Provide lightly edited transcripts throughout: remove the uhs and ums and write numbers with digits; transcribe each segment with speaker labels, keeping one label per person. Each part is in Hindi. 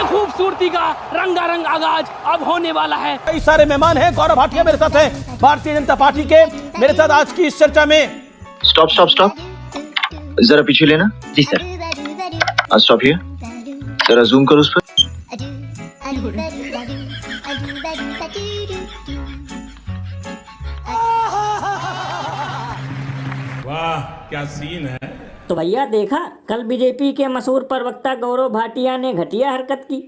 Speaker 1: खूबसूरती का रंगारंग आगाज अब होने वाला है।
Speaker 2: कई सारे मेहमान हैं। गौरव भाटिया मेरे साथ हैं, भारतीय जनता पार्टी के, मेरे साथ आज की इस चर्चा में।
Speaker 3: स्टॉप स्टॉप स्टॉप, जरा पीछे लेना। जी सर। स्टॉप हियर, जरा जूम करो उस पर।
Speaker 4: वाह क्या सीन है।
Speaker 5: तो भैया देखा, कल बीजेपी के मशहूर प्रवक्ता गौरव भाटिया ने घटिया हरकत की,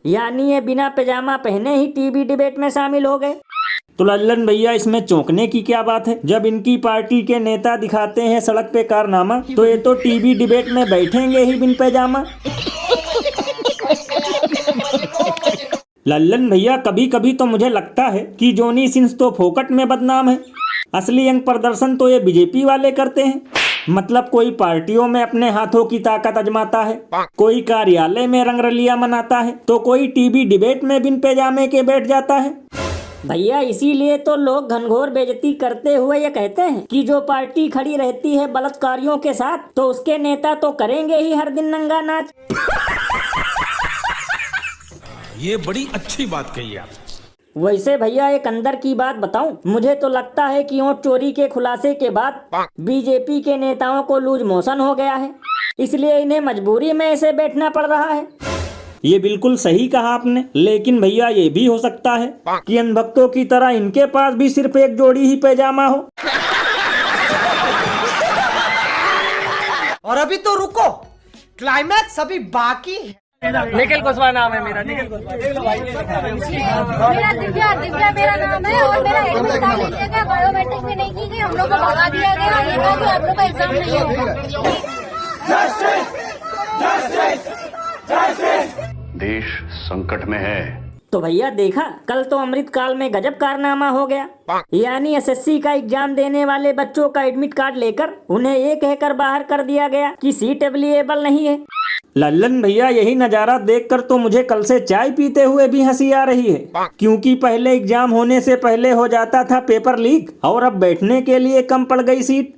Speaker 5: यानी ये बिना पैजामा पहने ही टीवी डिबेट में शामिल हो गए।
Speaker 6: तो लल्लन भैया इसमें चौंकने की क्या बात है? जब इनकी पार्टी के नेता दिखाते हैं सड़क पे कारनामा, तो ये तो टीवी डिबेट में बैठेंगे ही बिन पैजामा। लल्लन भैया कभी कभी तो मुझे लगता है कि जॉनी सिंस तो फोकट में बदनाम है। असली अंग प्रदर्शन तो ये बीजेपी वाले करते हैं। मतलब कोई पार्टियों में अपने हाथों की ताकत आजमाता है, कोई कार्यालय में रंगरलिया मनाता है, तो कोई टीवी डिबेट में बिन पैजामे के बैठ जाता है।
Speaker 5: भैया इसीलिए तो लोग घनघोर बेइज्जती करते हुए ये कहते हैं कि जो पार्टी खड़ी रहती है बलात्कारियों के साथ, तो उसके नेता तो करेंगे ही हर दिन नंगा नाच।
Speaker 4: ये बड़ी अच्छी बात कही आप।
Speaker 5: वैसे भैया एक अंदर की बात बताऊं, मुझे तो लगता है कि वोट चोरी के खुलासे के बाद बीजेपी के नेताओं को लूज मोशन हो गया है, इसलिए इन्हें मजबूरी में ऐसे बैठना पड़ रहा है।
Speaker 6: ये बिल्कुल सही कहा आपने, लेकिन भैया ये भी हो सकता है कि अंधभक्तों की तरह इनके पास भी सिर्फ एक जोड़ी ही पैजामा हो।
Speaker 7: और अभी तो रुको, क्लाइमैक्स अभी बाकी है।
Speaker 1: निखिल कुशवाहा नाम है मेरा, निखिल कुशवाहा।
Speaker 8: मेरा दिव्या मेरा नाम है और मेरा एडमिट कार्ड लीजिएगा, बायोमेट्रिक भी नहीं की गई, हम लोग को भगा दिया गया, ये कहा कि आप लोग का एग्जाम नहीं होगा।
Speaker 9: देश संकट में है।
Speaker 5: तो भैया देखा, कल तो अमृतकाल में गजब कारनामा हो गया, यानी एसएससी का एग्जाम देने वाले बच्चों का एडमिट कार्ड लेकर उन्हें ये कहकर बाहर कर दिया गया कि सीट अवेलेबल नहीं है।
Speaker 6: लल्लन भैया यही नजारा देखकर तो मुझे कल से चाय पीते हुए भी हंसी आ रही है, क्योंकि पहले एग्जाम होने से पहले हो जाता था पेपर लीक, और अब बैठने के लिए कम पड़ गई सीट।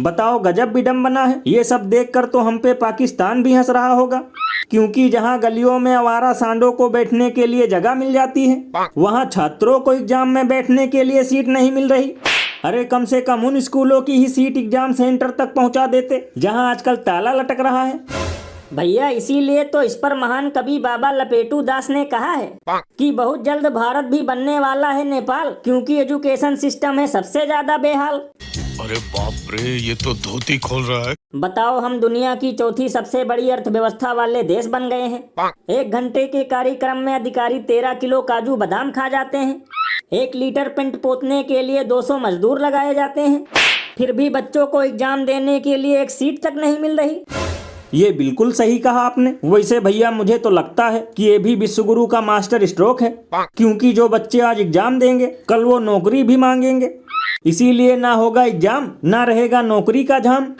Speaker 6: बताओ गजब विडंबना है। ये सब देखकर तो हम पे पाकिस्तान भी हंस रहा होगा, क्योंकि जहां गलियों में आवारा सांडों को बैठने के लिए जगह मिल जाती है, वहां छात्रों को एग्जाम में बैठने के लिए सीट नहीं मिल रही। अरे कम से कम उन स्कूलों की ही सीट एग्जाम सेंटर तक पहुंचा देते जहां आजकल ताला लटक रहा है।
Speaker 5: भैया इसीलिए तो इस पर महान कवि बाबा लपेटू दास ने कहा है कि बहुत जल्द भारत भी बनने वाला है नेपाल, क्योंकि एजुकेशन सिस्टम है सबसे ज्यादा बेहाल।
Speaker 4: अरे बाप रे, ये तो धोती खोल रहा है।
Speaker 5: बताओ, हम दुनिया की चौथी सबसे बड़ी अर्थव्यवस्था वाले देश बन गए हैं। 1 घंटे के कार्यक्रम में अधिकारी 13 किलो काजू बादाम खा जाते हैं। 1 लीटर पेंट पोतने के लिए 200 मजदूर लगाए जाते हैं, फिर भी बच्चों को एग्जाम देने के लिए एक सीट तक नहीं मिल रही।
Speaker 6: ये बिल्कुल सही कहा आपने। वैसे भैया मुझे तो लगता है कि ये भी विश्वगुरु का मास्टर स्ट्रोक है, क्योंकि जो बच्चे आज एग्जाम देंगे कल वो नौकरी भी मांगेंगे, इसीलिए ना होगा एग्जाम, ना रहेगा नौकरी का झाम।